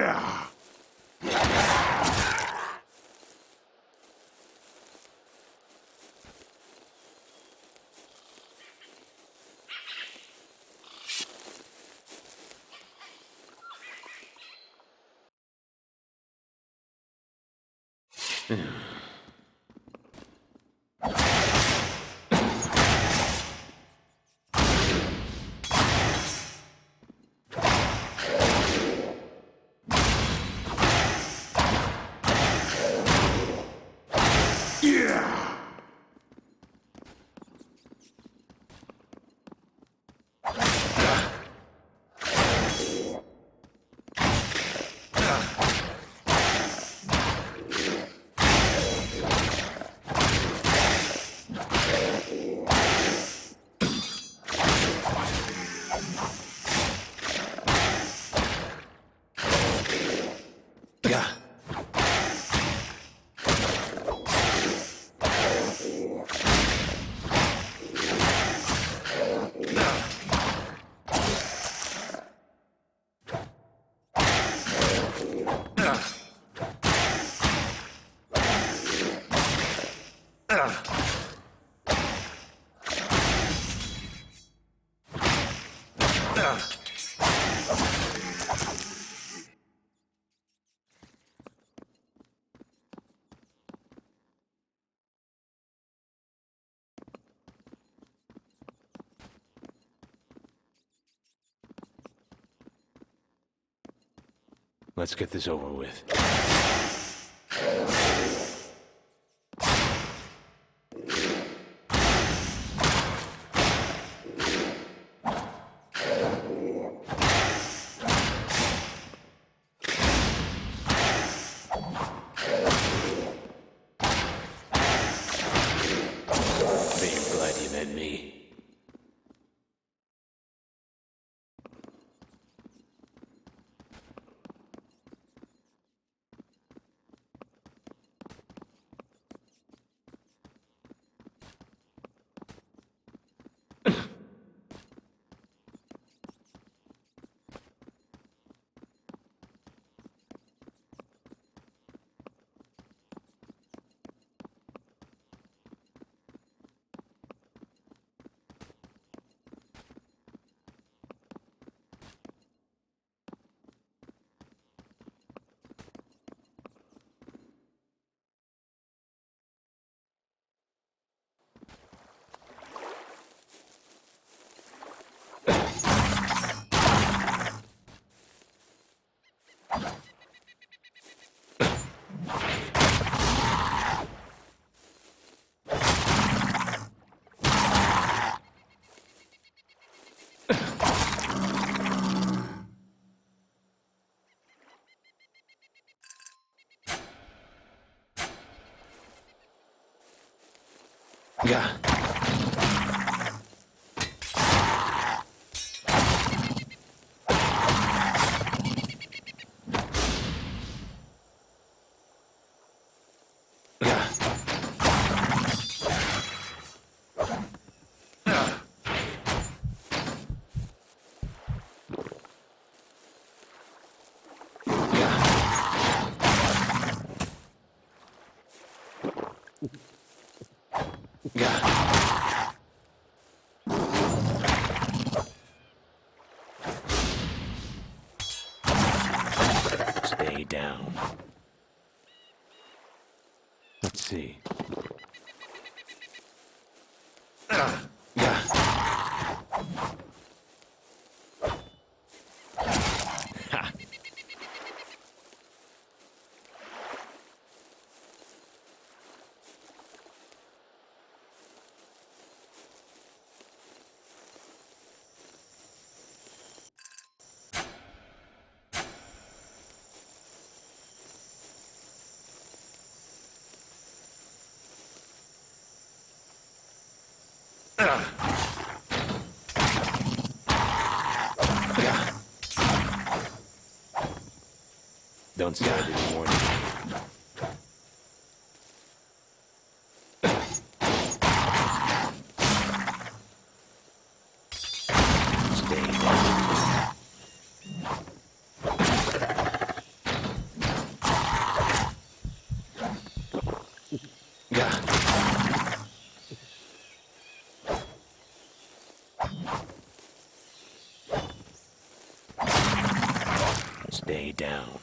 Yeah! Yeah! Let's get this over with. I'm glad you met me. Yeah. Stay down. Let's see. Don't start any more. Stay down. Stay down.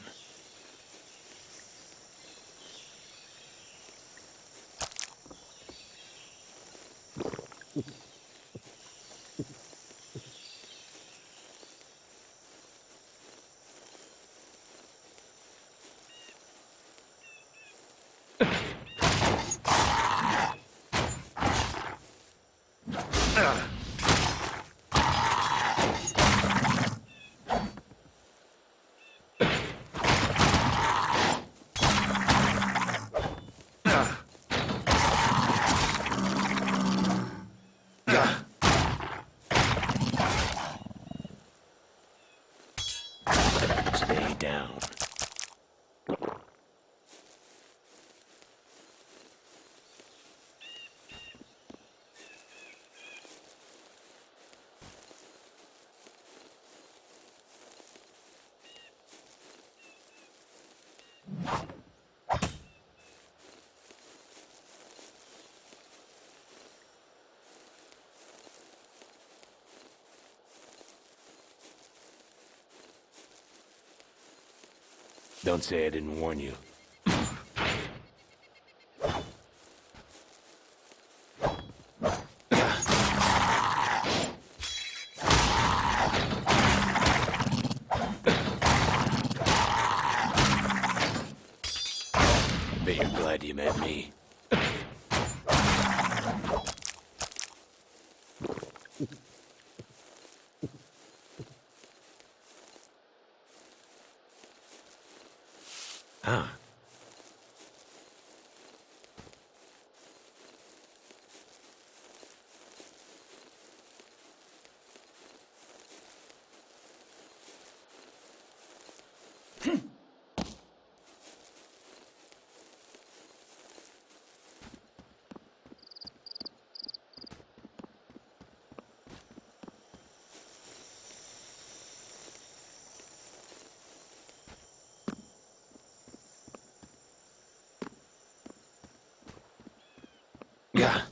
Stay down. Don't say I didn't warn you. Bet you're glad you met me. Huh. Yeah.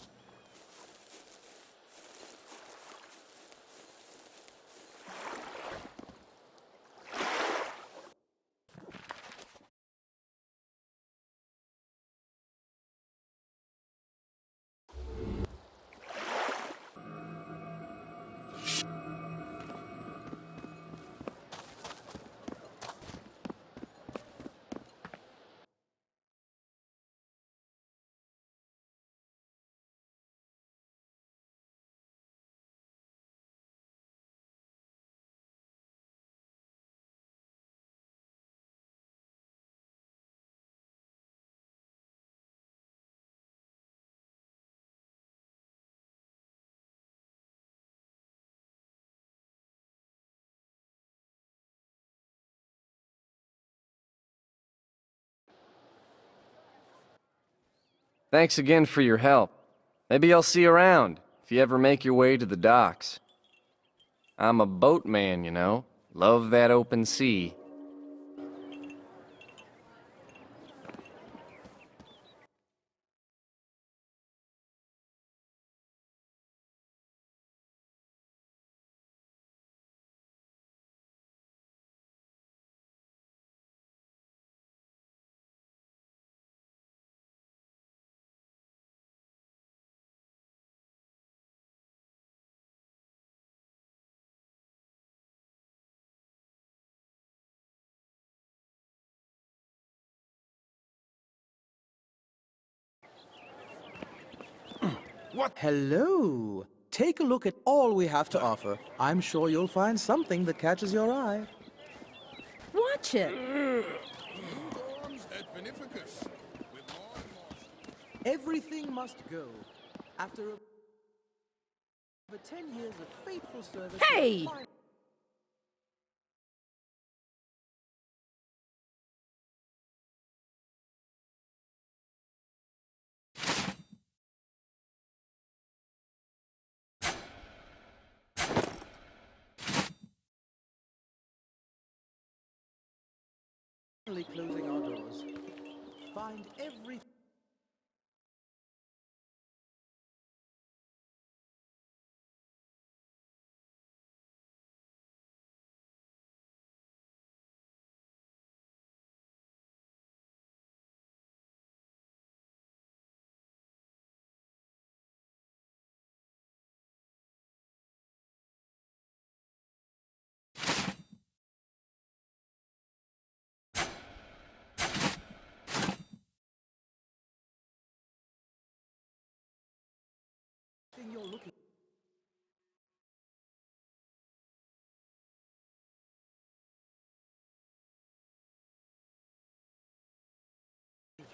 Thanks again for your help. Maybe I'll see you around, if you ever make your way to the docks. I'm a boatman, you know. Love that open sea. What? Hello. Take a look at all we have to offer. I'm sure you'll find something that catches your eye. Watch it. Everything must go. After over 10 years of faithful service. Hey! Finally closing our doors. Find everything. thing you're looking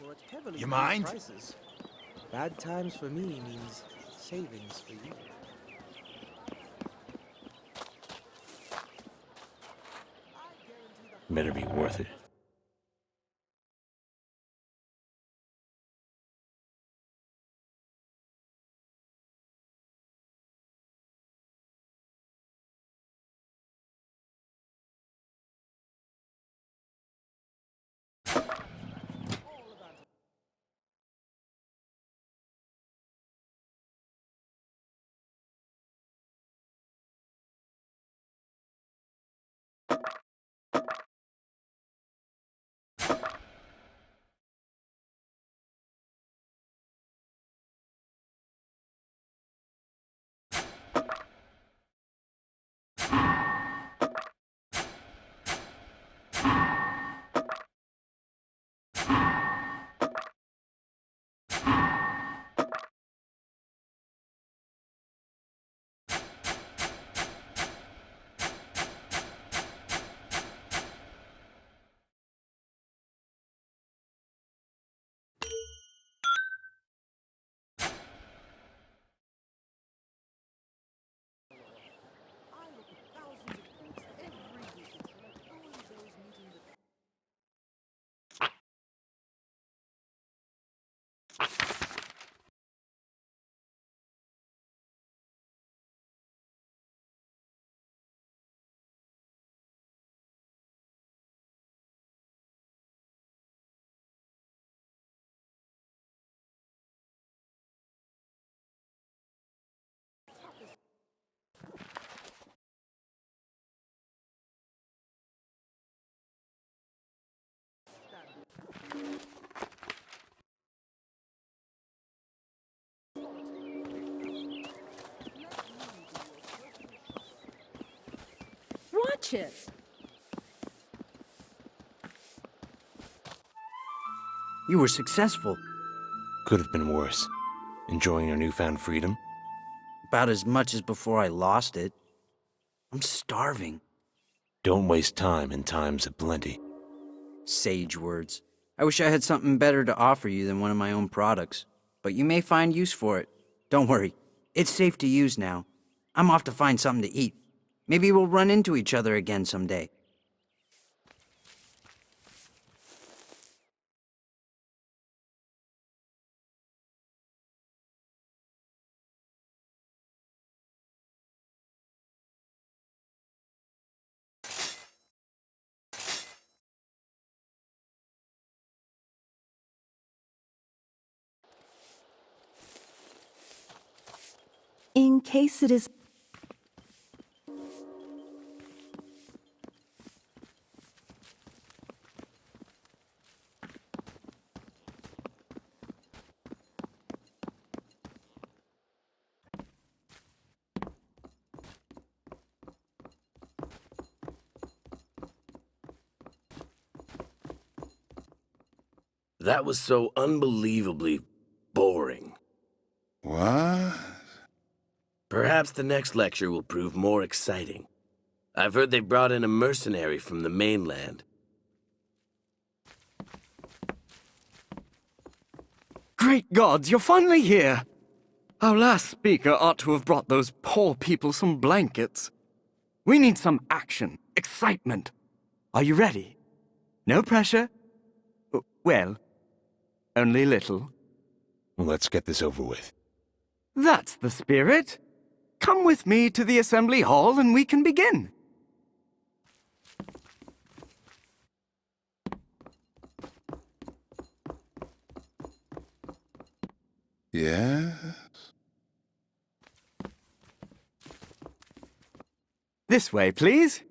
for at heavily You reduced mind? prices. Bad times for me means savings for you. Better be worth it. Watch it. You were successful. Could have been worse. Enjoying your newfound freedom? About as much as before I lost it. I'm starving. Don't waste time in times of plenty. Sage words. I wish I had something better to offer you than one of my own products. But you may find use for it. Don't worry. It's safe to use now. I'm off to find something to eat. Maybe we'll run into each other again someday. In case it is... That was so unbelievably boring. What? Perhaps the next lecture will prove more exciting. I've heard they brought in a mercenary from the mainland. Great gods, you're finally here! Our last speaker ought to have brought those poor people some blankets. We need some action, excitement. Are you ready? No pressure? Well, only little. Let's get this over with. That's the spirit. Come with me to the assembly hall and we can begin. Yes? This way, please.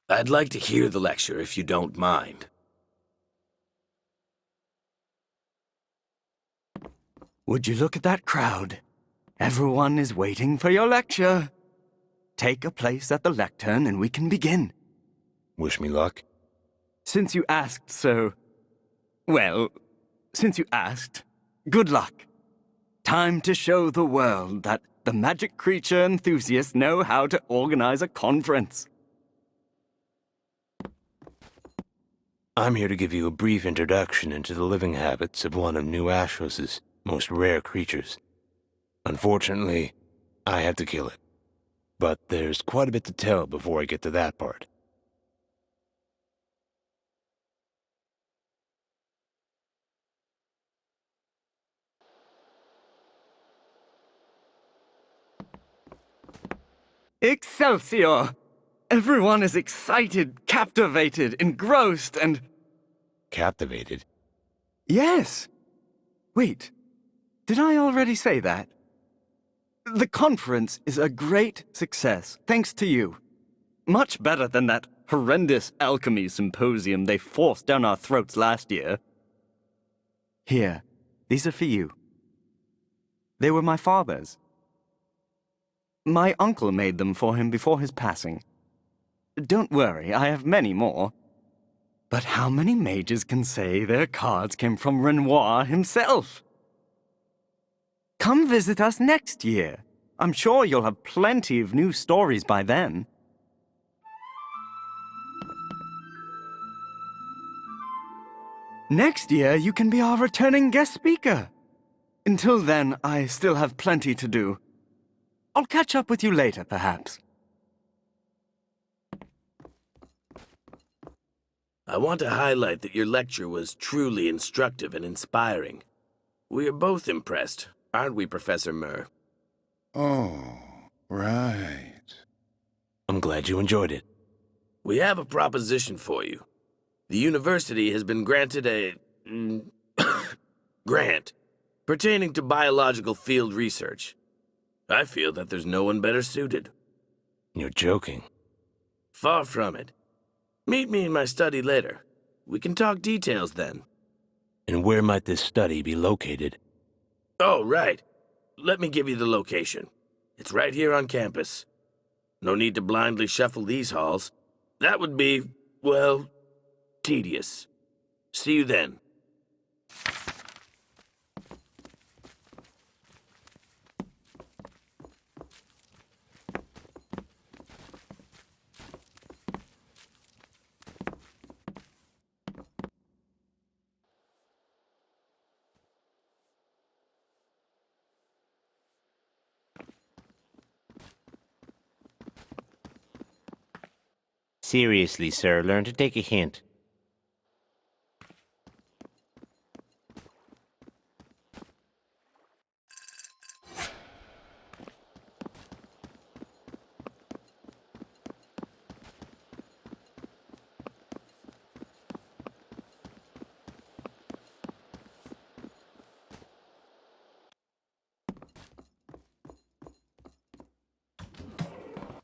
I'd like to hear the lecture if you don't mind. Would you look at that crowd? Everyone is waiting for your lecture. take a place at the lectern and we can begin. Wish me luck. Since you asked, since you asked, good luck. Time to show the world that the magic creature enthusiasts know how to organize a conference. I'm here to give you a brief introduction into the living habits of one of New Ashos's most rare creatures. Unfortunately, I had to kill it. But there's quite a bit to tell before I get to that part. Excelsior! Everyone is excited, captivated, engrossed, and... Captivated? Yes! Wait, did I already say that? The conference is a great success, thanks to you. Much better than that horrendous alchemy symposium they forced down our throats last year. Here, these are for you. They were my father's. My uncle made them for him before his passing. Don't worry, I have many more. But how many mages can say their cards came from Renoir himself? Come visit us next year. I'm sure you'll have plenty of new stories by then. Next year, you can be our returning guest speaker. Until then, I still have plenty to do. I'll catch up with you later, perhaps. I want to highlight that your lecture was truly instructive and inspiring. We are both impressed, aren't we, Professor Murr? Oh, right. I'm glad you enjoyed it. We have a proposition for you. The university has been granted a... grant pertaining to biological field research. I feel that there's no one better suited. You're joking. Far from it. Meet me in my study later. We can talk details then. And where might this study be located? Oh, right. Let me give you the location. It's right here on campus. No need to blindly shuffle these halls. That would be, well, tedious. See you then. Seriously, sir, learn to take a hint.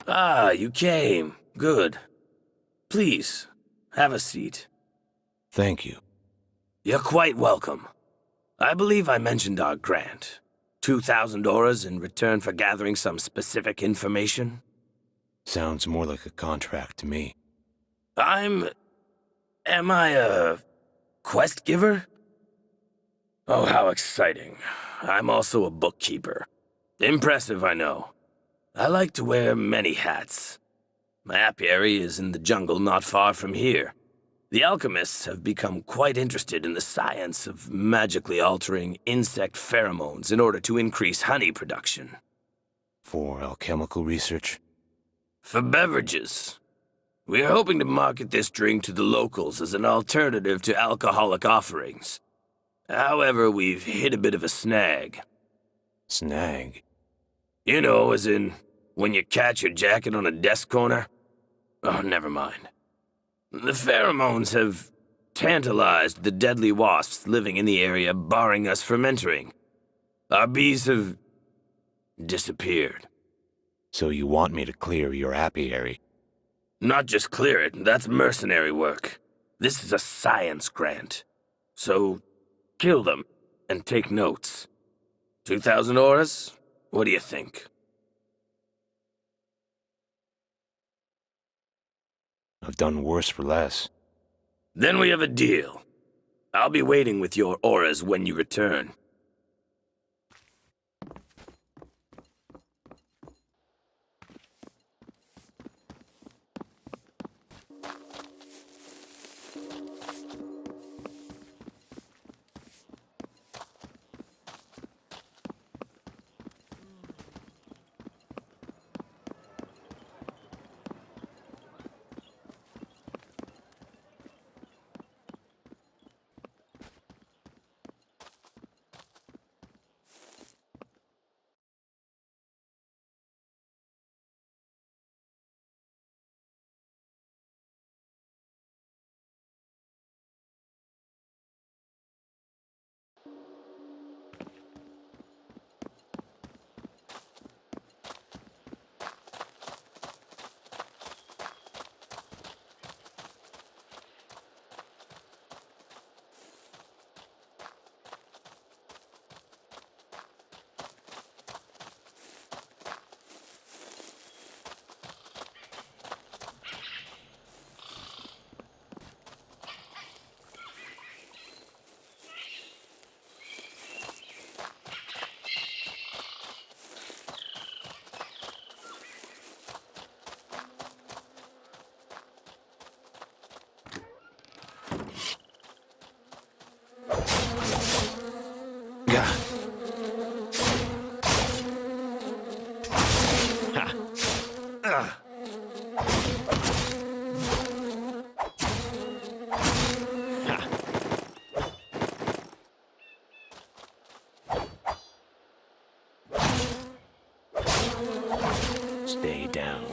Ah, you came. Good. Please, have a seat. Thank you. You're quite welcome. I believe I mentioned our grant. 2,000 auras in return for gathering some specific information. Sounds more like a contract to me. Am I a quest giver? Oh, how exciting. I'm also a bookkeeper. Impressive, I know. I like to wear many hats. My apiary is in the jungle not far from here. The alchemists have become quite interested in the science of magically altering insect pheromones in order to increase honey production. For alchemical research? For beverages. We are hoping to market this drink to the locals as an alternative to alcoholic offerings. However, we've hit a bit of a snag. Snag? You know, as in, when you catch your jacket on a desk corner? Oh, never mind. The pheromones have tantalized the deadly wasps living in the area, barring us from entering. Our bees have disappeared. So you want me to clear your apiary? Not just clear it, that's mercenary work. This is a science grant. So, kill them, and take notes. 2,000 auras? What do you think? I've done worse for less. Then we have a deal. I'll be waiting with your auras when you return. Gah. Ha. Ha. Stay down.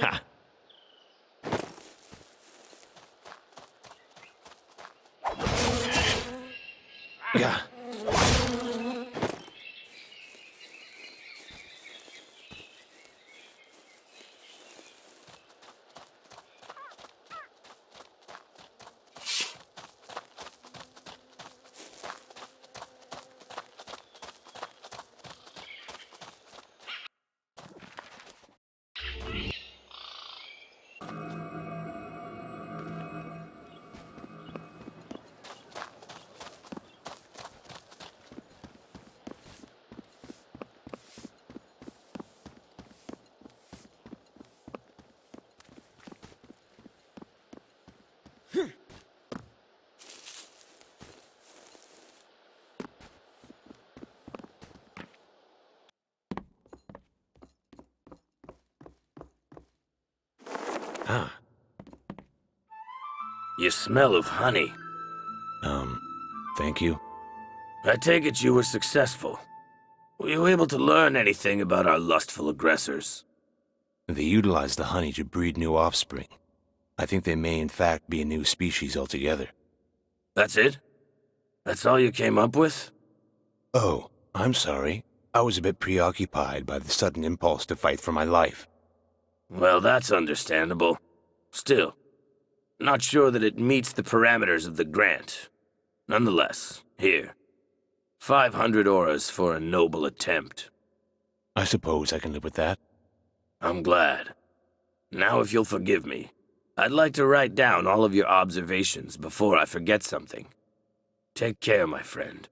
Ha. Yeah. Ah. You smell of honey. Thank you. I take it you were successful. Were you able to learn anything about our lustful aggressors? They utilize the honey to breed new offspring. I think they may in fact be a new species altogether. That's it? That's all you came up with? Oh, I'm sorry. I was a bit preoccupied by the sudden impulse to fight for my life. Well, that's understandable. Still, not sure that it meets the parameters of the grant. Nonetheless, here. 500 auras for a noble attempt. I suppose I can live with that. I'm glad. Now if you'll forgive me, I'd like to write down all of your observations before I forget something. Take care, my friend.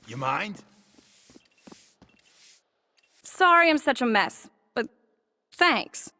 You mind? Sorry I'm such a mess, but thanks.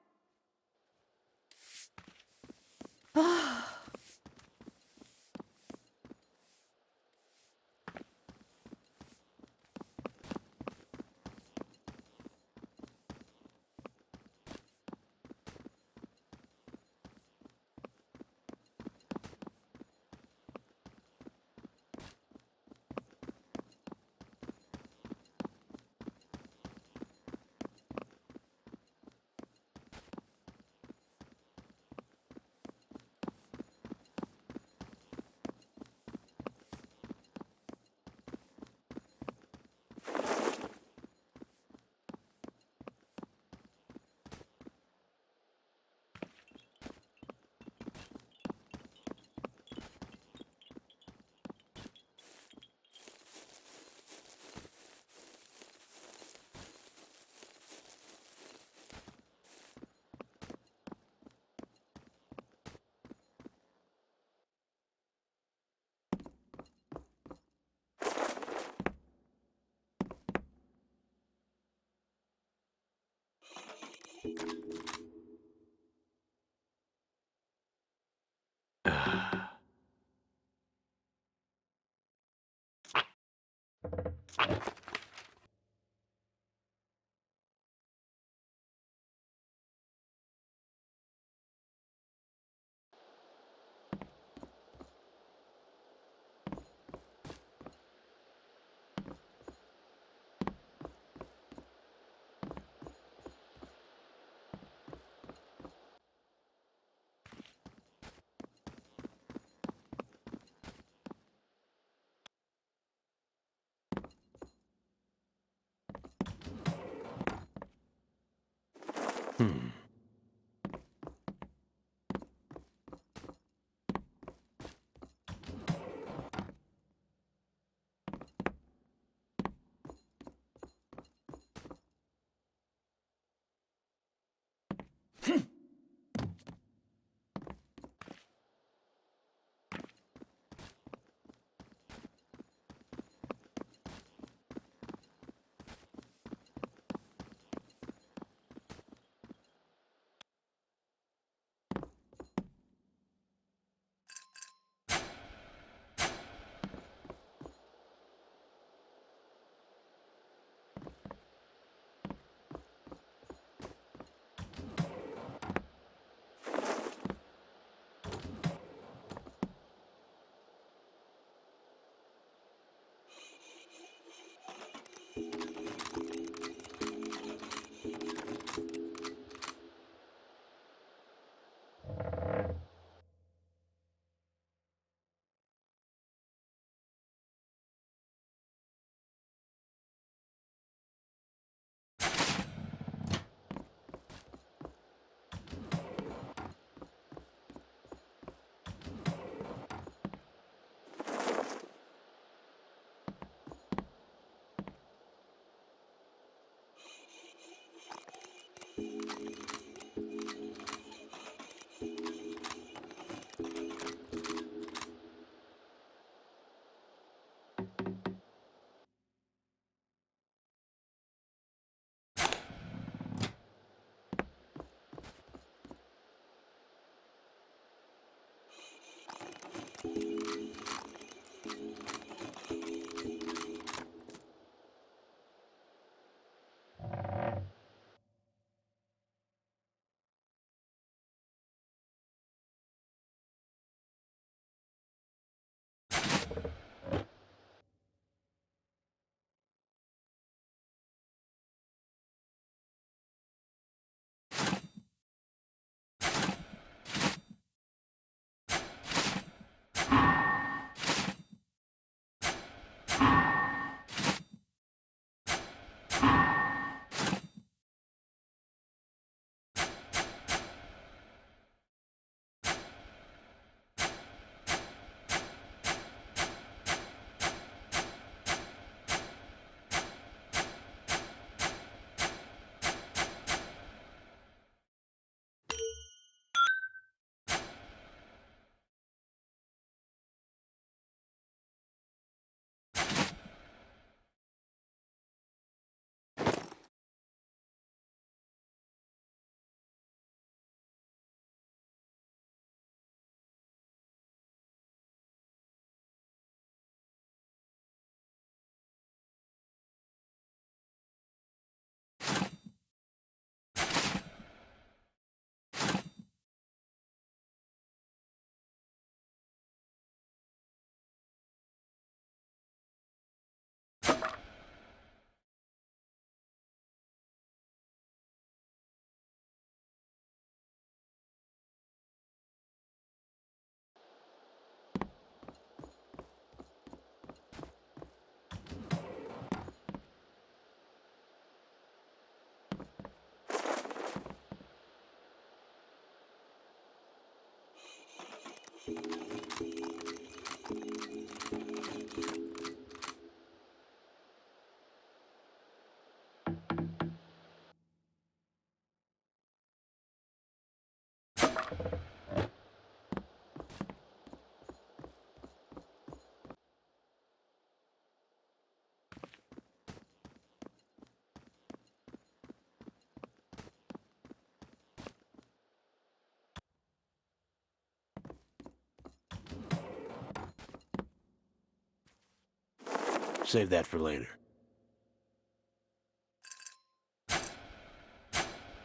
Save that for later.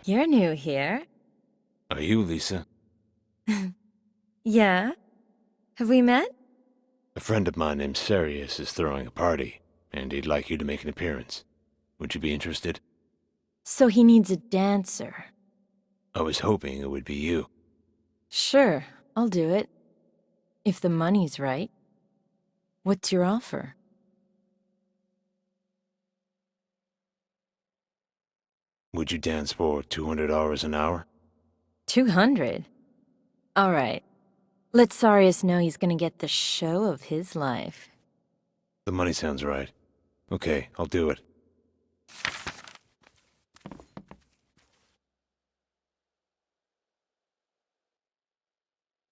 You're new here. Are you, Lisa? Yeah? Have we met? A friend of mine named Sirius is throwing a party, and he'd like you to make an appearance. Would you be interested? So he needs a dancer. I was hoping it would be you. Sure, I'll do it. If the money's right. What's your offer? Would you dance for $200 an hour? 200? All right. Let Sarius know he's gonna get the show of his life. The money sounds right. Okay, I'll do it.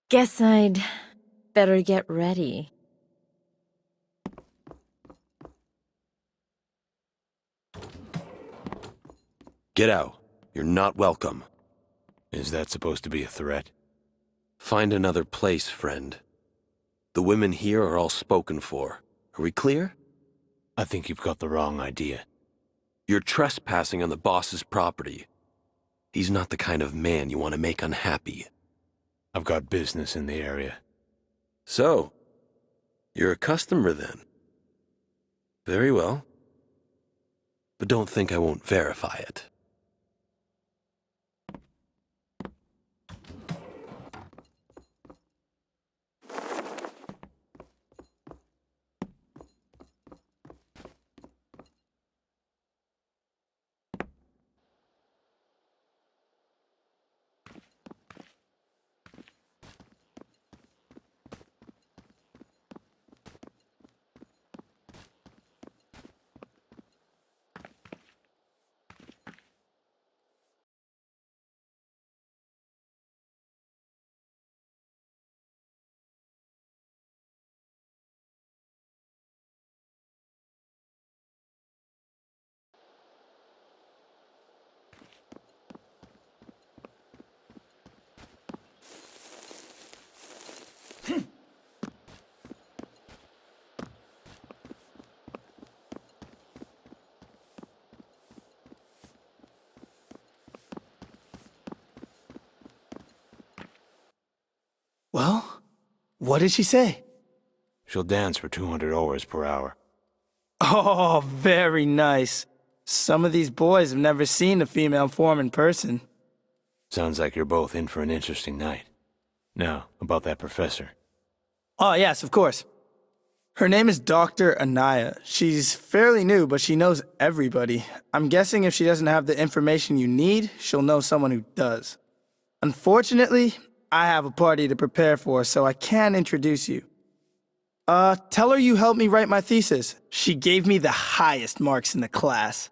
Guess I'd better get ready. Get out. You're not welcome. Is that supposed to be a threat? Find another place, friend. The women here are all spoken for. Are we clear? I think you've got the wrong idea. You're trespassing on the boss's property. He's not the kind of man you want to make unhappy. I've got business in the area. So, you're a customer then? Very well. But don't think I won't verify it. Well, what did she say? She'll dance for $200 per hour. Oh, very nice. Some of these boys have never seen a female form in person. Sounds like you're both in for an interesting night. Now, about that professor. Oh, yes, of course. Her name is Dr. Anaya. She's fairly new, but she knows everybody. I'm guessing if she doesn't have the information you need, she'll know someone who does. Unfortunately, I have a party to prepare for, so I can't introduce you. Tell her you helped me write my thesis. She gave me the highest marks in the class.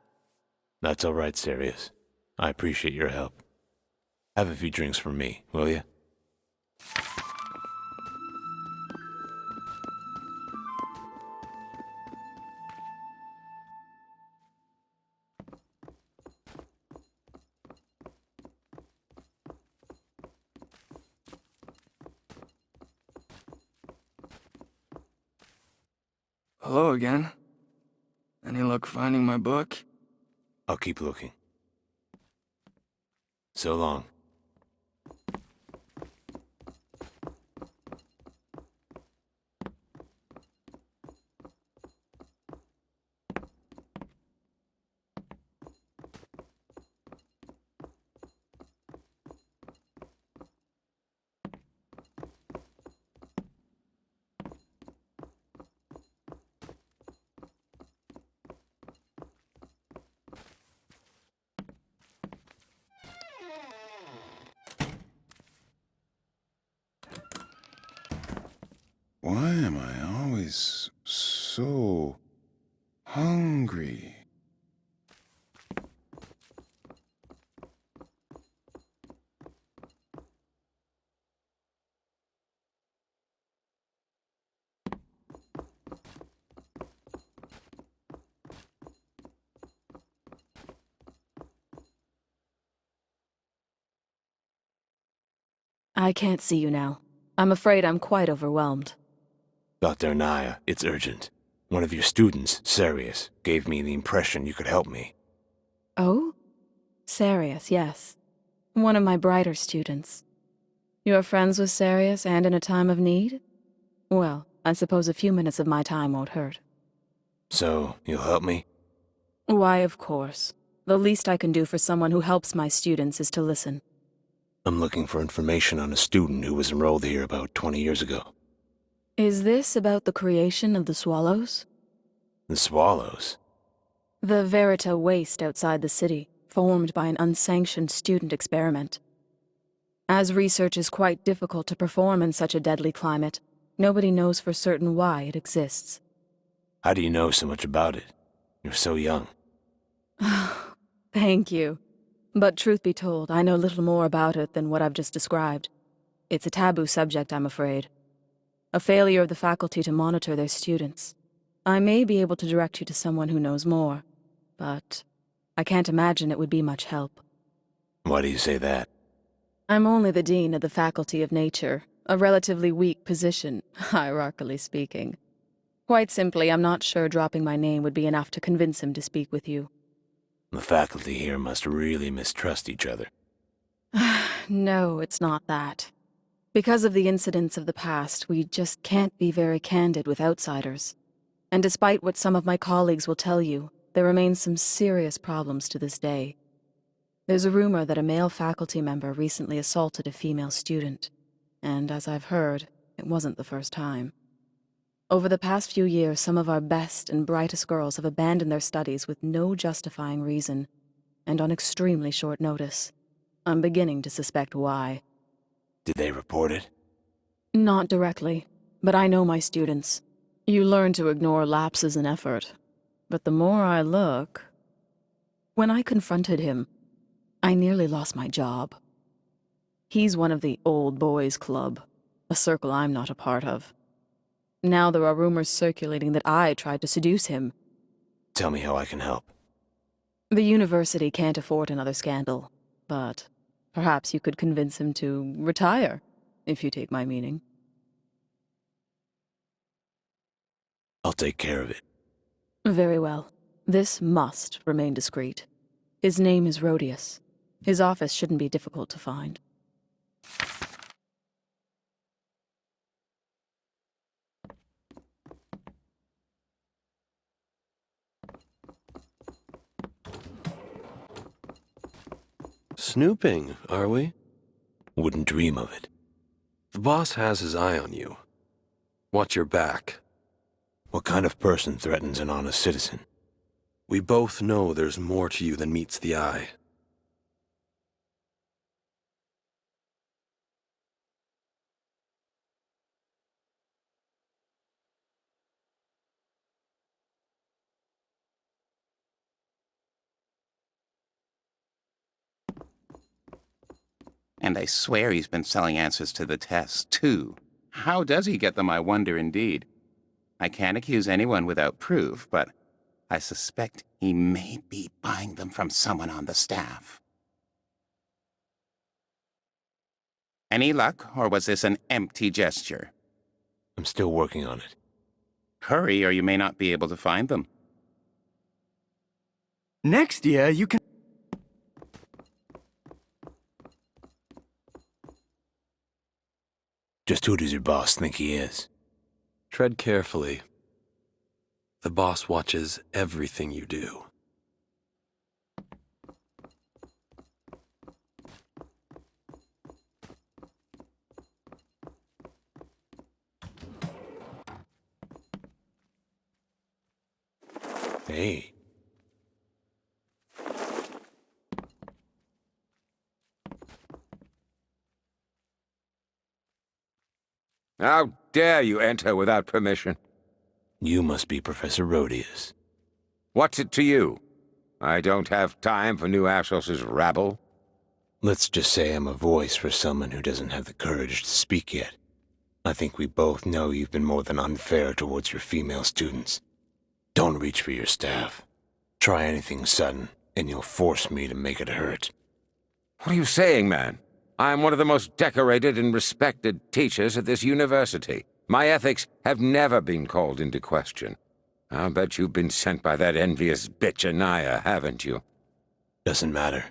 That's all right, Sirius. I appreciate your help. Have a few drinks for me, will you? Hello again. Any luck finding my book? I'll keep looking. So long. am I always so hungry? I can't see you now. I'm afraid I'm quite overwhelmed. Dr. Anaya, it's urgent. One of your students, Sirius, gave me the impression you could help me. Oh? Sarius, yes. One of my brighter students. You're friends with Sarius and in a time of need? Well, I suppose a few minutes of my time won't hurt. So, you'll help me? Why, of course. The least I can do for someone who helps my students is to listen. I'm looking for information on a student who was enrolled here about 20 years ago. Is this about the creation of the swallows? The swallows? The Verita waste outside the city, formed by an unsanctioned student experiment. As research is quite difficult to perform in such a deadly climate, nobody knows for certain why it exists. How do you know so much about it? You're so young. Thank you. But truth be told, I know little more about it than what I've just described. It's a taboo subject, I'm afraid. A failure of the faculty to monitor their students. I may be able to direct you to someone who knows more, but I can't imagine it would be much help. Why do you say that? I'm only the dean of the Faculty of Nature, a relatively weak position, hierarchically speaking. Quite simply, I'm not sure dropping my name would be enough to convince him to speak with you. The faculty here must really mistrust each other. No, it's not that. Because of the incidents of the past, we just can't be very candid with outsiders. And despite what some of my colleagues will tell you, there remain some serious problems to this day. There's a rumor that a male faculty member recently assaulted a female student. And as I've heard, it wasn't the first time. Over the past few years, some of our best and brightest girls have abandoned their studies with no justifying reason, and on extremely short notice. I'm beginning to suspect why. Did they report it? Not directly, but I know my students. You learn to ignore lapses in effort. But the more I look... When I confronted him, I nearly lost my job. He's one of the old boys club, a circle I'm not a part of. Now there are rumors circulating that I tried to seduce him. Tell me how I can help. The university can't afford another scandal, but perhaps you could convince him to retire, if you take my meaning. I'll take care of it. Very well. This must remain discreet. His name is Rhodius. His office shouldn't be difficult to find. Snooping, are we? Wouldn't dream of it. The boss has his eye on you. Watch your back. What kind of person threatens an honest citizen? We both know there's more to you than meets the eye. And I swear he's been selling answers to the tests, too. How does he get them, I wonder indeed. I can't accuse anyone without proof, but I suspect he may be buying them from someone on the staff. Any luck, or was this an empty gesture? I'm still working on it. Hurry, or you may not be able to find them. Next year, you can... Just who does your boss think he is? Tread carefully. The boss watches everything you do. Hey. How dare you enter without permission? You must be Professor Rhodius. What's it to you? I don't have time for New Ashos's rabble. Let's just say I'm a voice for someone who doesn't have the courage to speak yet. I think we both know you've been more than unfair towards your female students. Don't reach for your staff. Try anything sudden, and you'll force me to make it hurt. What are you saying, man? I am one of the most decorated and respected teachers at this university. My ethics have never been called into question. I'll bet you've been sent by that envious bitch Anaya, haven't you? Doesn't matter.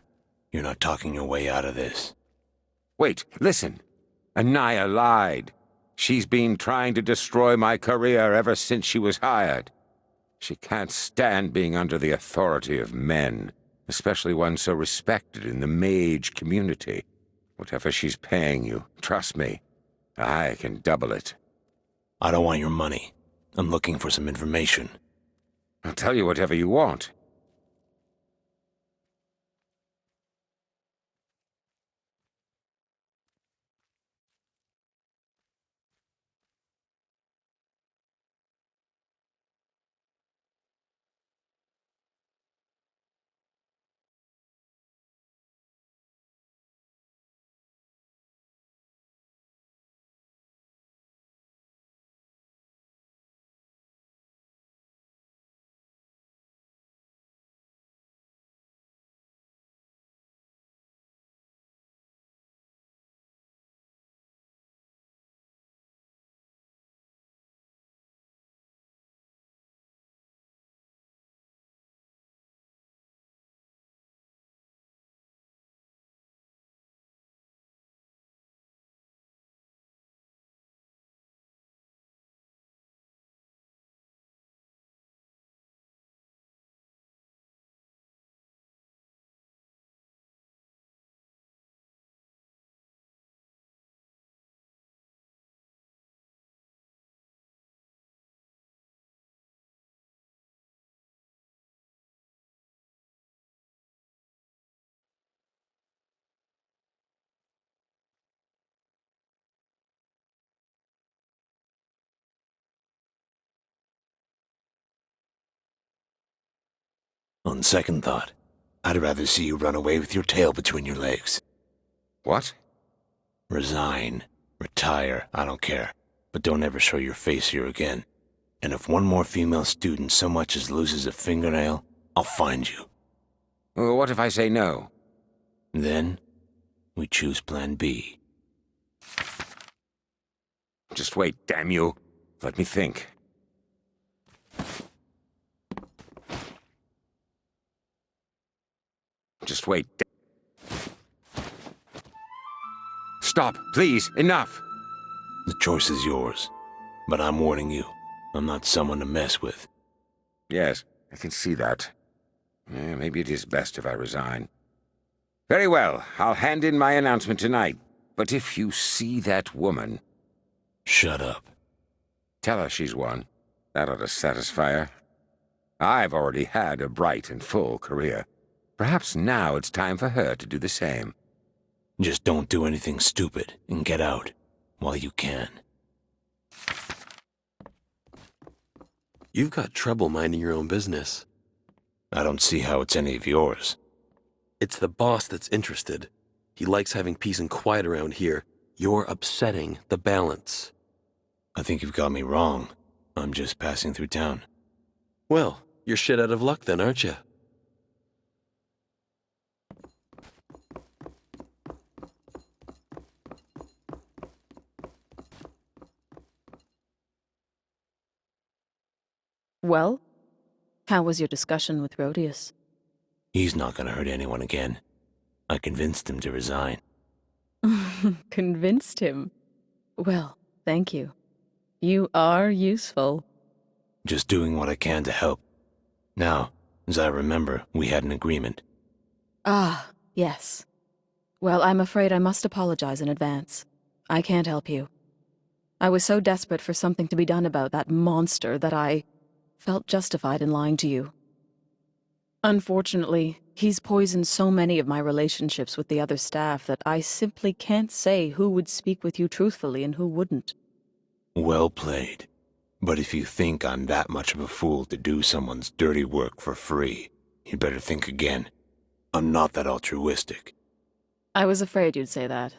You're not talking your way out of this. Wait, listen. Anaya lied. She's been trying to destroy my career ever since she was hired. She can't stand being under the authority of men, especially one so respected in the mage community. Whatever she's paying you, trust me, I can double it. I don't want your money. I'm looking for some information. I'll tell you whatever you want. On second thought, I'd rather see you run away with your tail between your legs. What? Resign. Retire. I don't care. But don't ever show your face here again. And if one more female student so much as loses a fingernail, I'll find you. What if I say no? Then, we choose Plan B. Just wait, damn you. Let me think. Just wait. Stop, please. Enough. The choice is yours. But I'm warning you, I'm not someone to mess with. Yes, I can see that. Maybe it is best if I resign. Very well, I'll hand in my announcement tonight. But if you see that woman... Shut up. Tell her she's won. That ought to satisfy her. I've already had a bright and full career. Perhaps now it's time for her to do the same. Just don't do anything stupid and get out while you can. You've got trouble minding your own business. I don't see how it's any of yours. It's the boss that's interested. He likes having peace and quiet around here. You're upsetting the balance. I think you've got me wrong. I'm just passing through town. Well, you're shit out of luck then, aren't you? Well, how was your discussion with Rhodius? He's not gonna hurt anyone again. I convinced him to resign. Convinced him? Well, thank you. You are useful. Just doing what I can to help. Now, as I remember, we had an agreement. Ah, yes. Well, I'm afraid I must apologize in advance. I can't help you. I was so desperate for something to be done about that monster that I felt justified in lying to you. Unfortunately, he's poisoned so many of my relationships with the other staff that I simply can't say who would speak with you truthfully and who wouldn't. Well played. But if you think I'm that much of a fool to do someone's dirty work for free, you'd better think again. I'm not that altruistic. I was afraid you'd say that.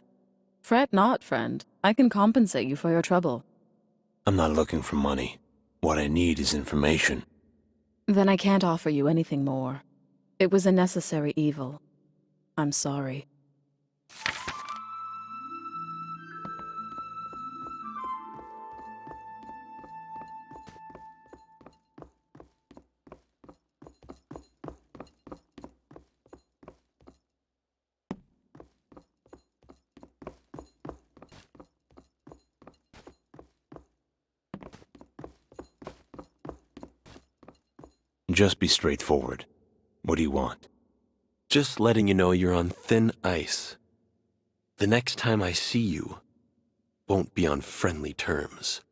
Fret not, friend. I can compensate you for your trouble. I'm not looking for money. What I need is information. Then I can't offer you anything more. It was a necessary evil. I'm sorry. Just be straightforward. What do you want? Just letting you know you're on thin ice. The next time I see you, won't be on friendly terms.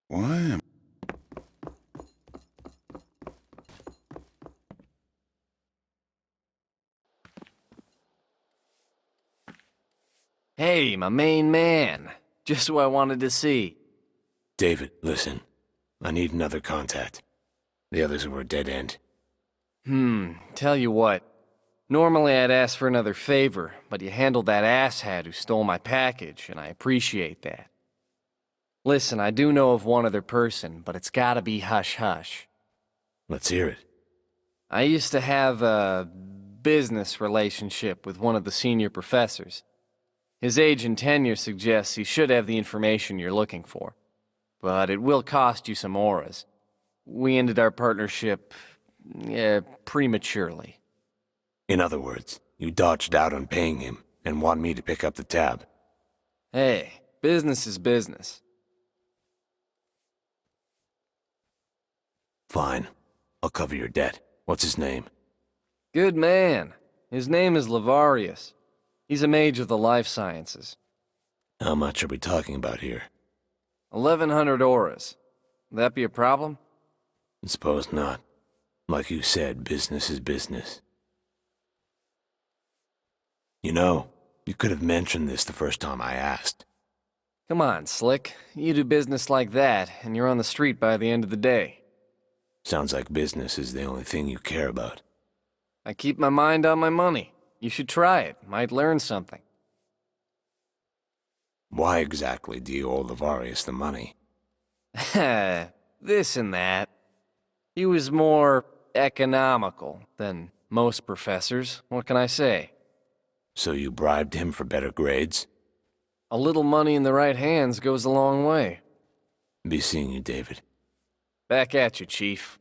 Why am Hey, my main man. Just who I wanted to see. David, listen. I need another contact. The others were a dead end. Tell you what. Normally I'd ask for another favor, but you handled that asshat who stole my package, and I appreciate that. Listen, I do know of one other person, but it's gotta be hush-hush. Let's hear it. I used to have a business relationship with one of the senior professors. His age and tenure suggests he should have the information you're looking for. But it will cost you some auras. We ended our partnership, prematurely. In other words, you dodged out on paying him and want me to pick up the tab. Hey, business is business. Fine. I'll cover your debt. What's his name? Good man. His name is Lavarius. He's a mage of the life sciences. How much are we talking about here? 1,100 auras. Would that be a problem? Suppose not. Like you said, business is business. You know, you could have mentioned this the first time I asked. Come on, Slick. You do business like that, and you're on the street by the end of the day. Sounds like business is the only thing you care about. I keep my mind on my money. You should try it. Might learn something. Why exactly do you owe Lavarius the money? This and that. He was more economical than most professors. What can I say? So you bribed him for better grades? A little money in the right hands goes a long way. Be seeing you, David. Back at you, Chief.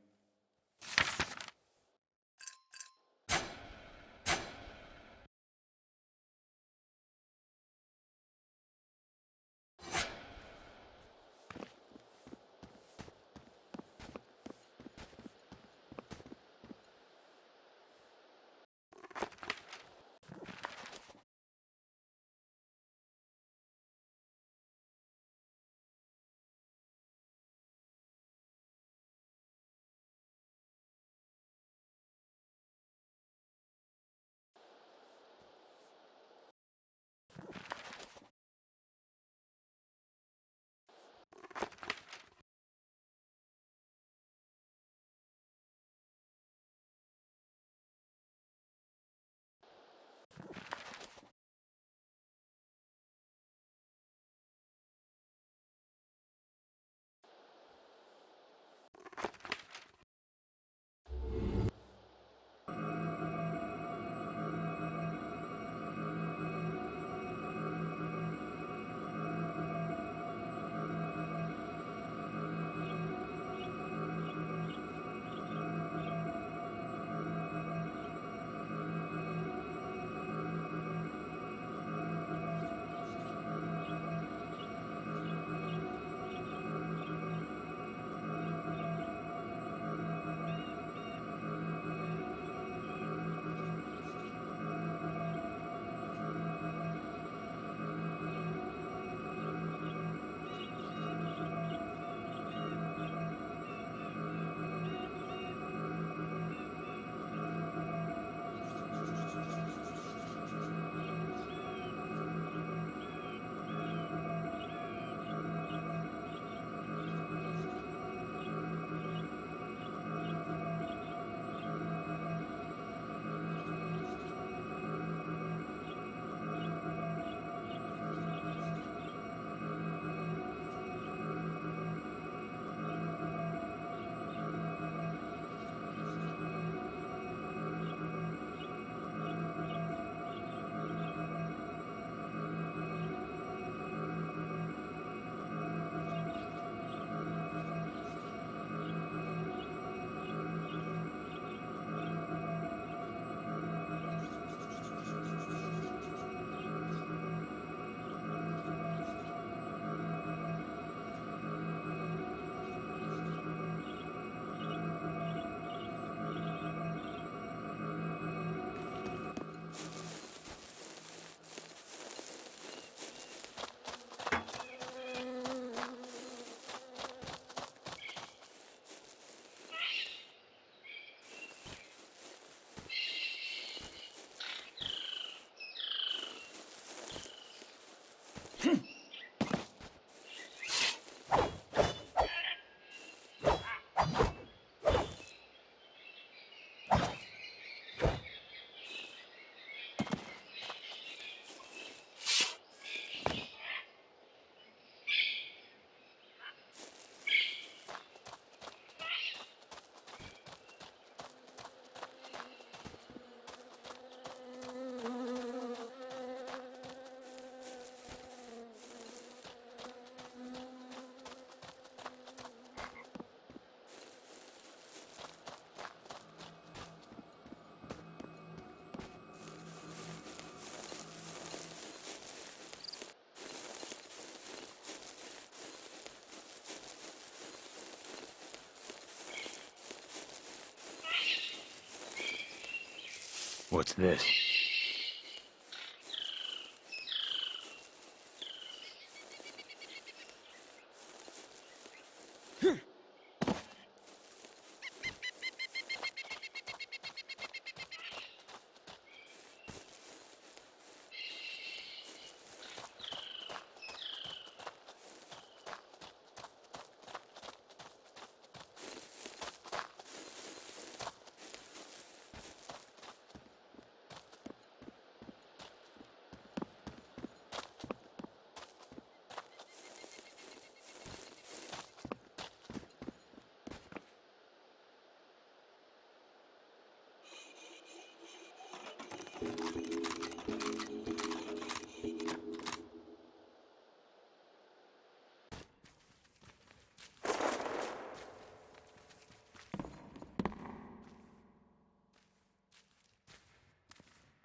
What's this?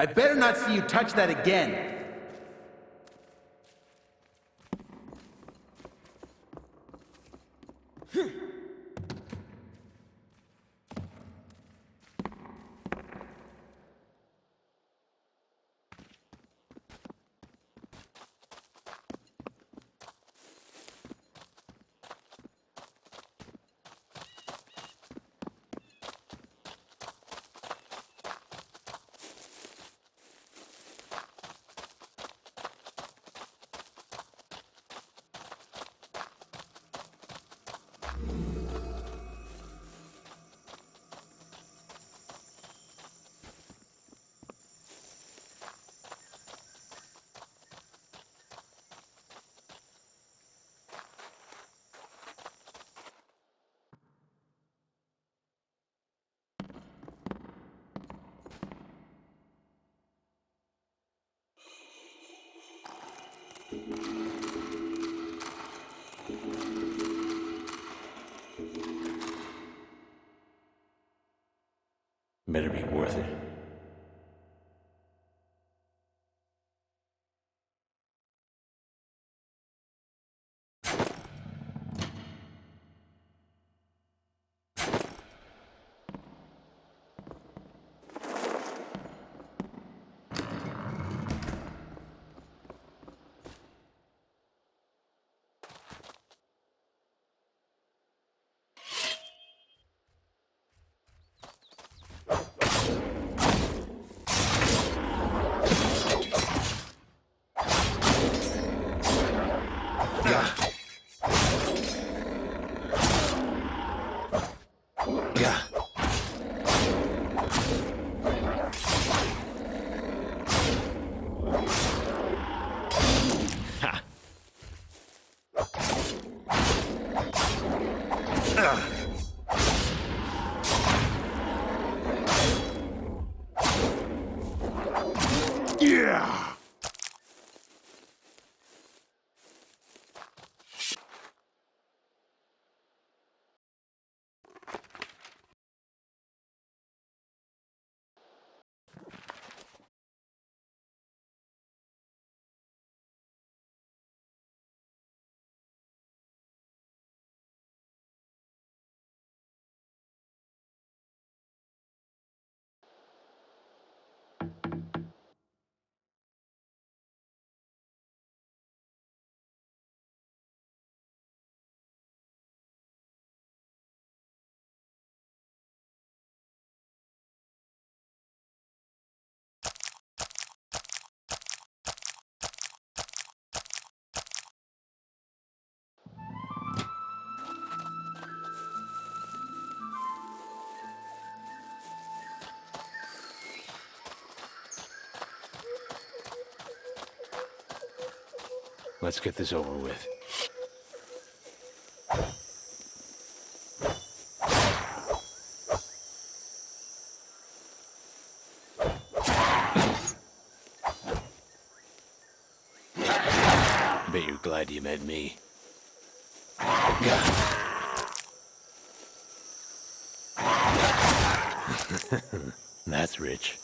I better not see you touch that again. Better be worth it. Yeah! Let's get this over with. Bet you're glad you met me. That's rich.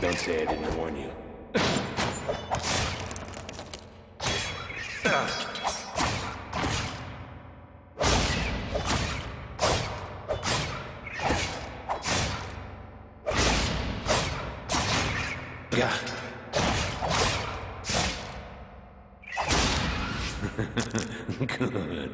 Don't say I didn't warn you. Yeah. Good.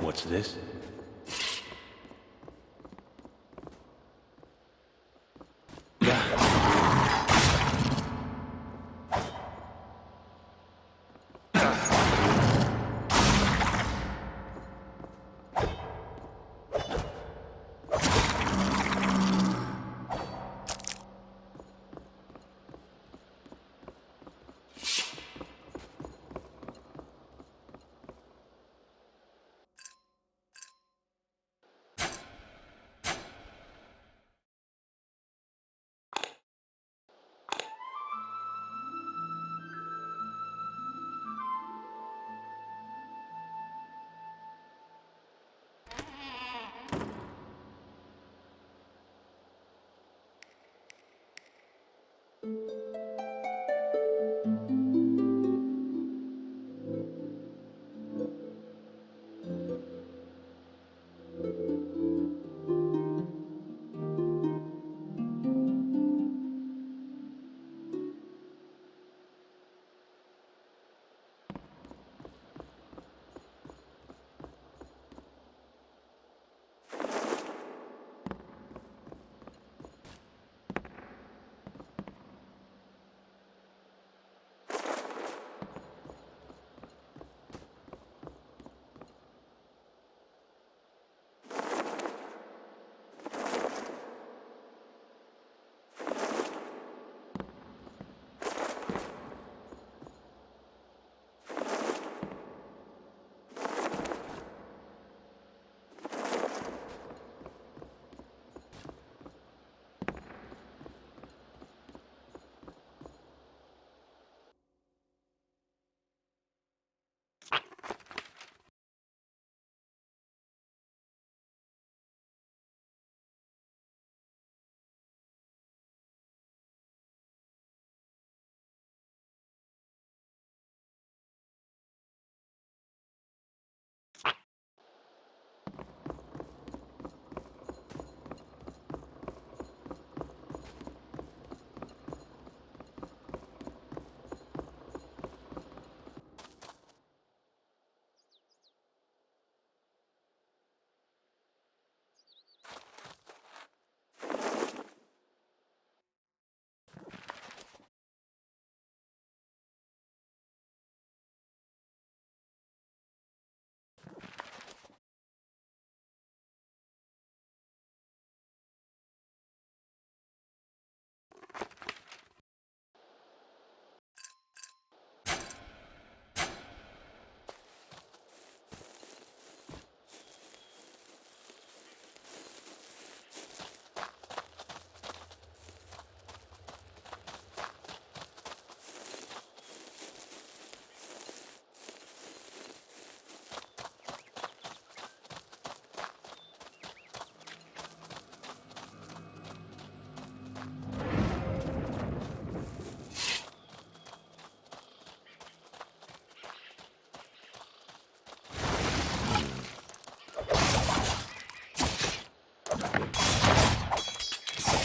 What's this?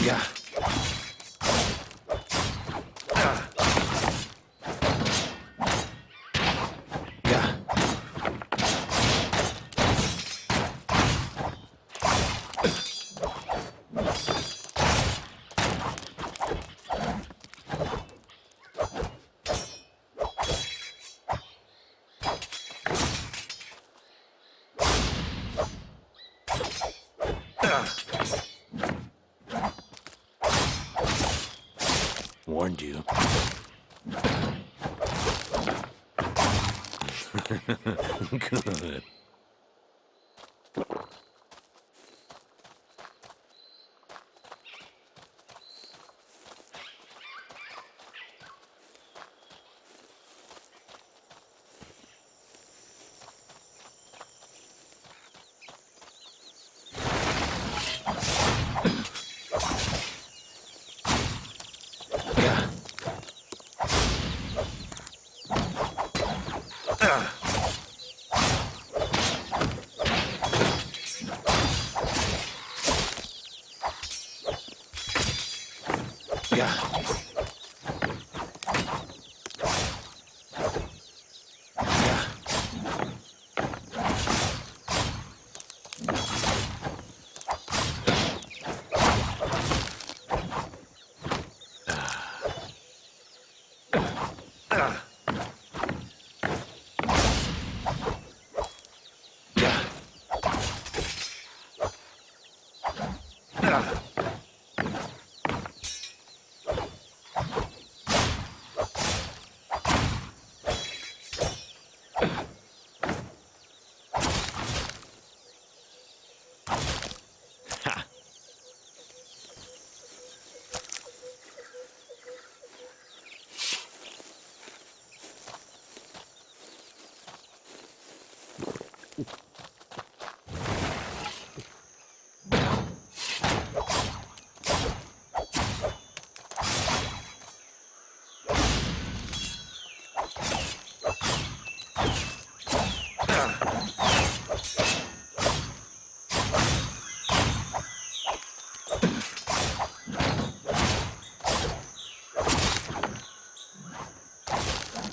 Yeah. Warned you. Good.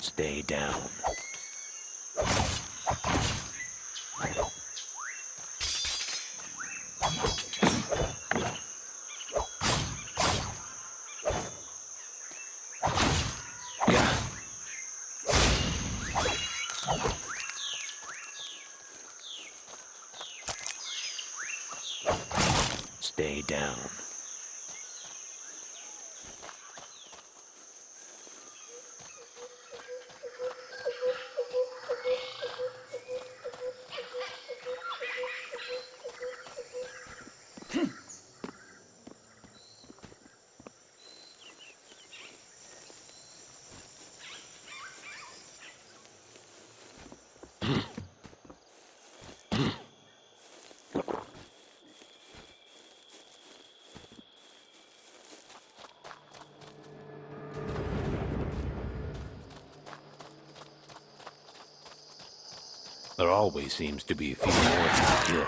Stay down. Stay down. There always seems to be a few more to kill.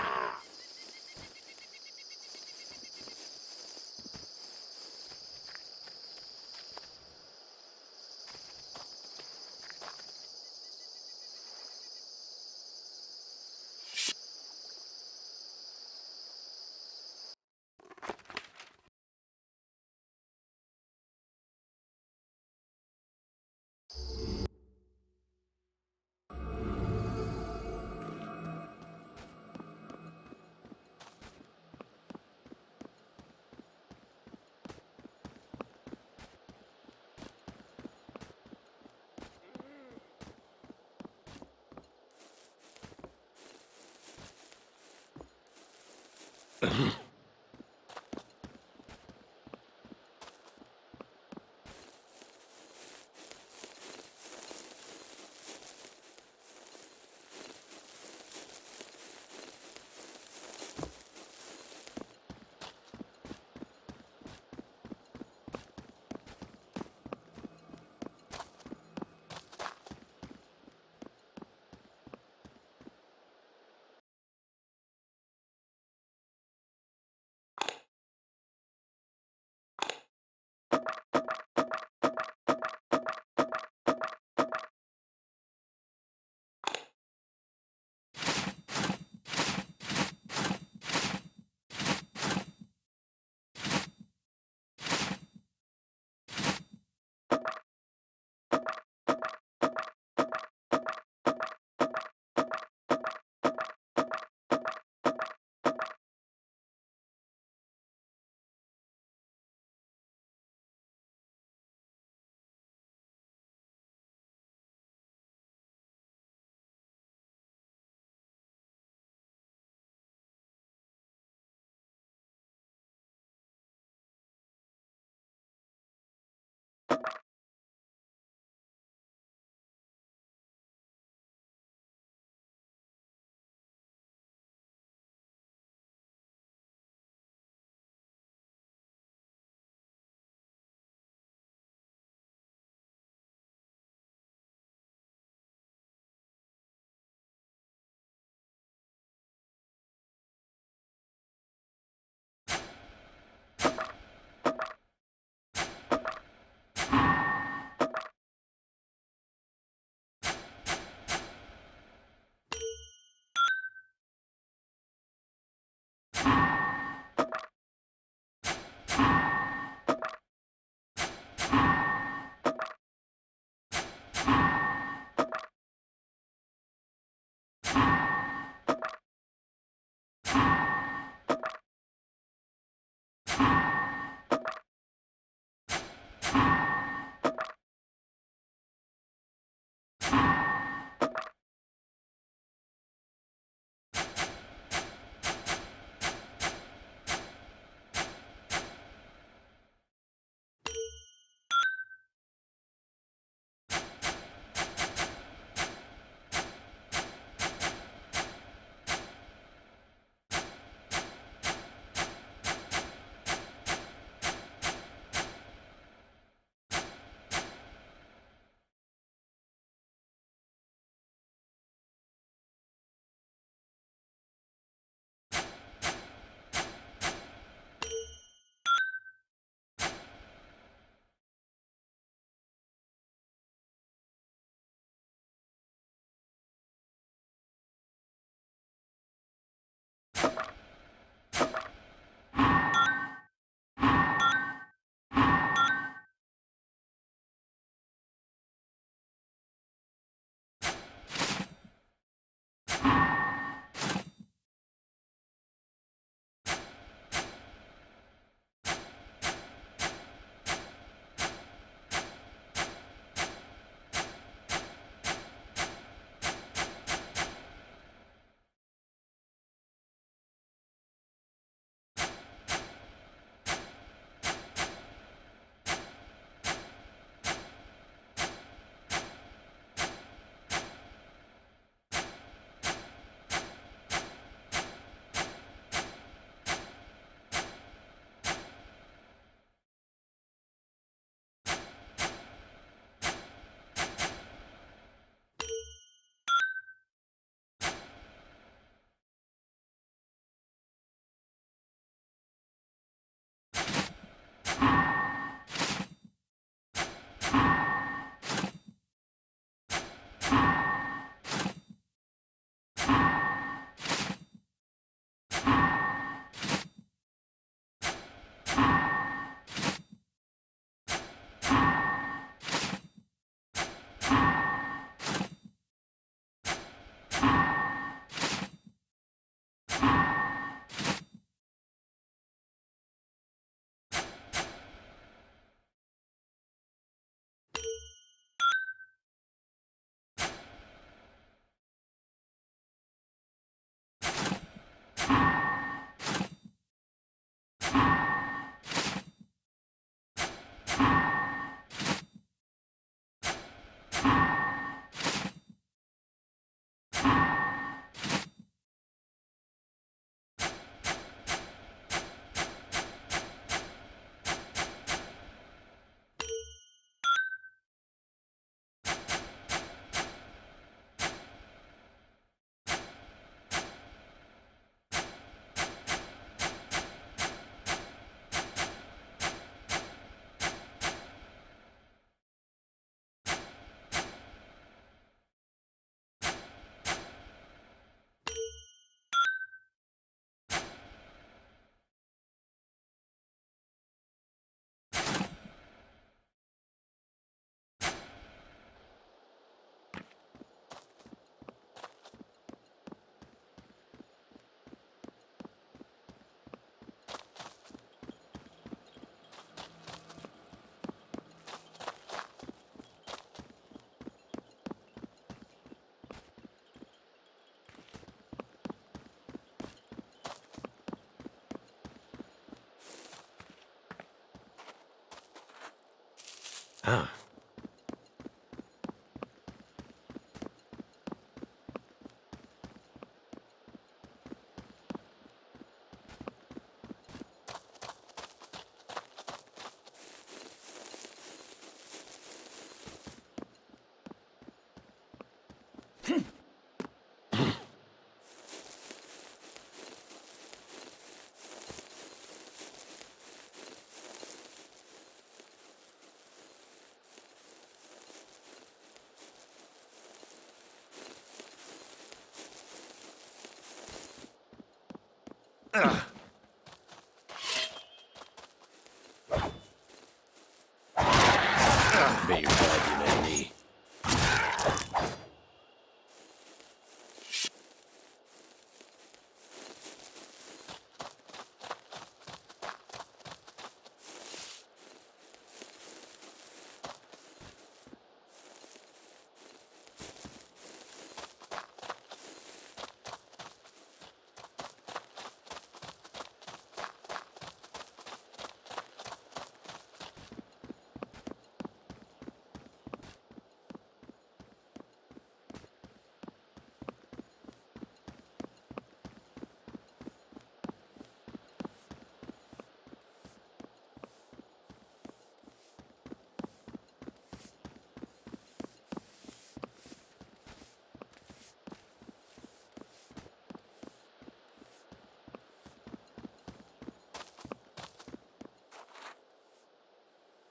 Bet you're glad you met me.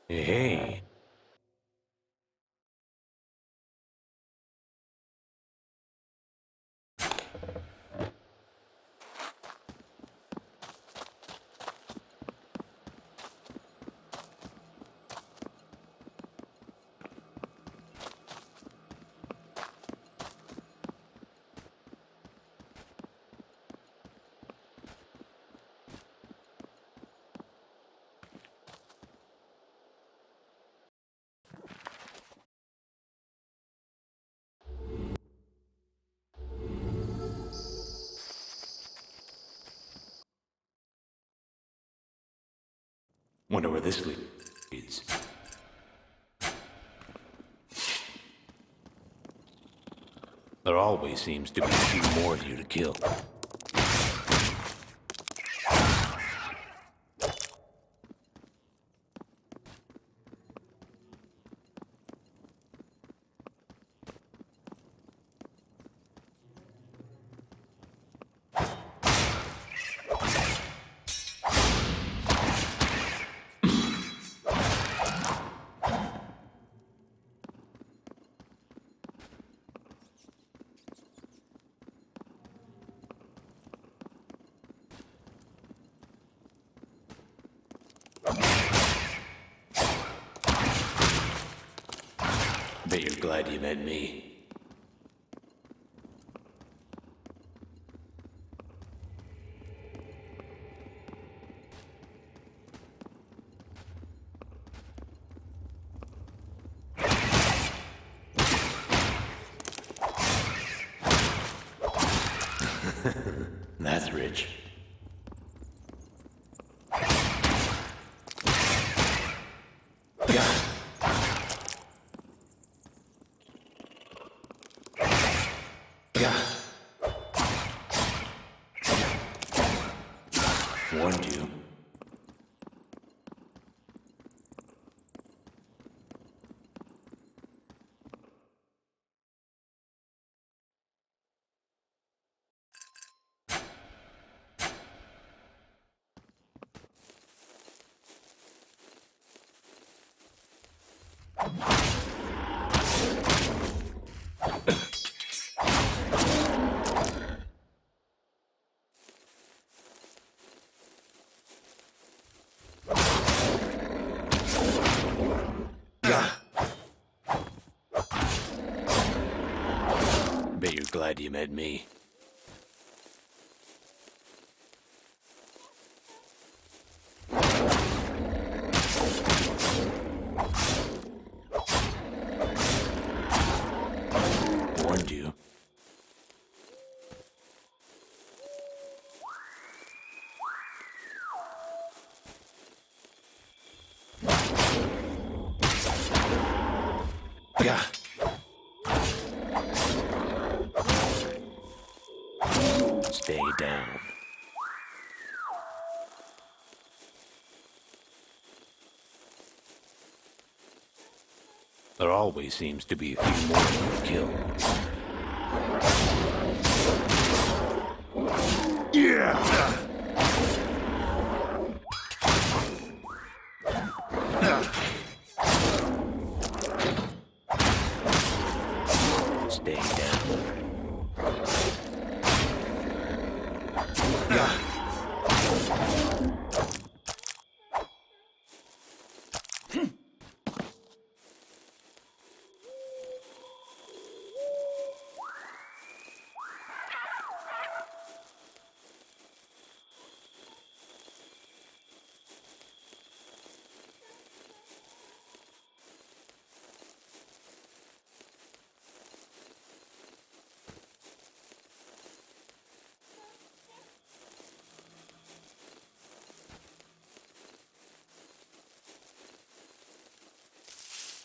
Hey. Wonder where this leads. There always seems to be a few more here to kill. Bet you're glad you met me. That's rich. Yeah. Yeah. Warned you. Bet you're glad you met me. Warned you. Yeah. Stay down. There always seems to be a few more to kill. Yeah! Stay down.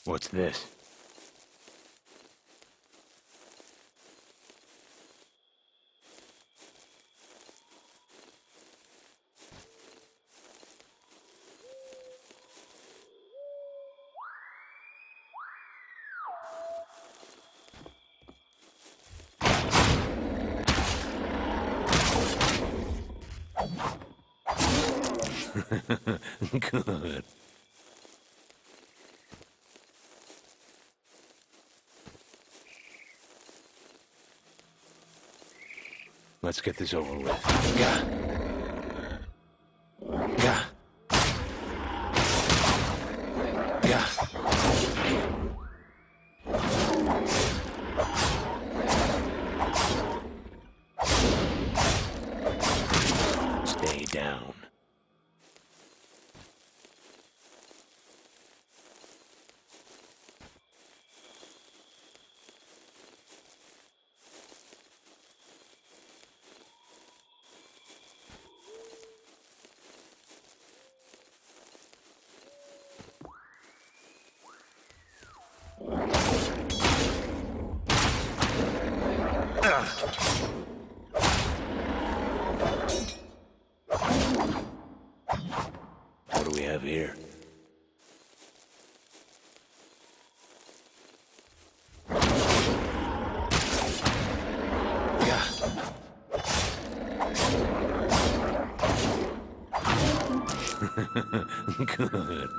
What's this? Good. Let's get this over with. Gah. Gah. Gah. Stay down. What do we have here? Good.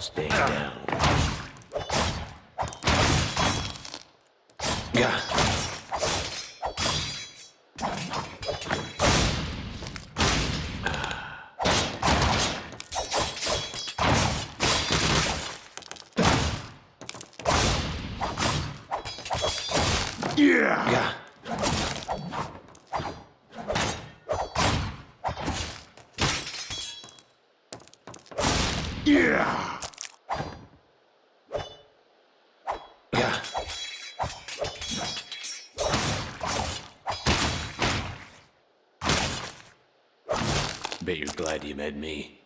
Stay down. Yeah. Yeah. Yeah. Yeah. Bet you're glad you met me.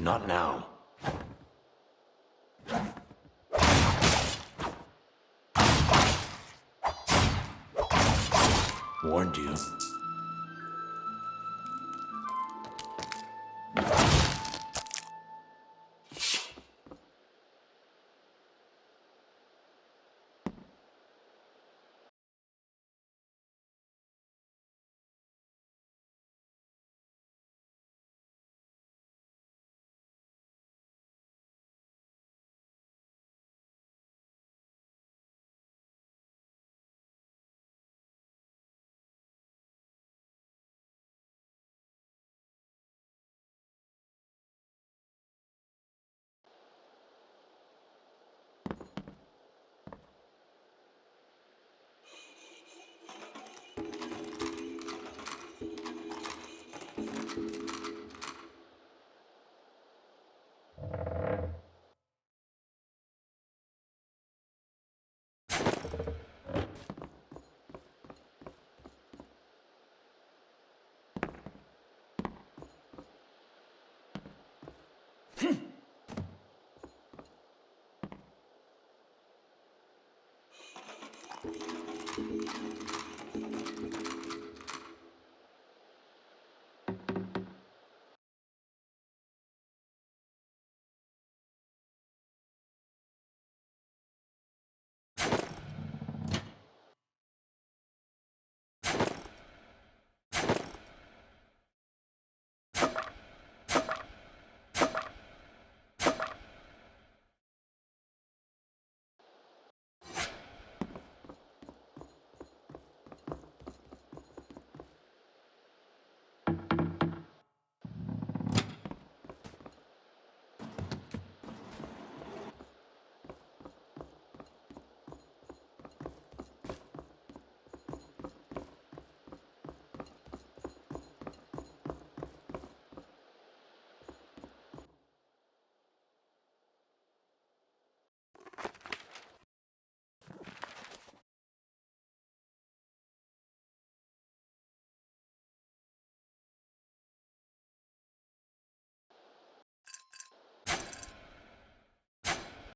Not now. Warned you.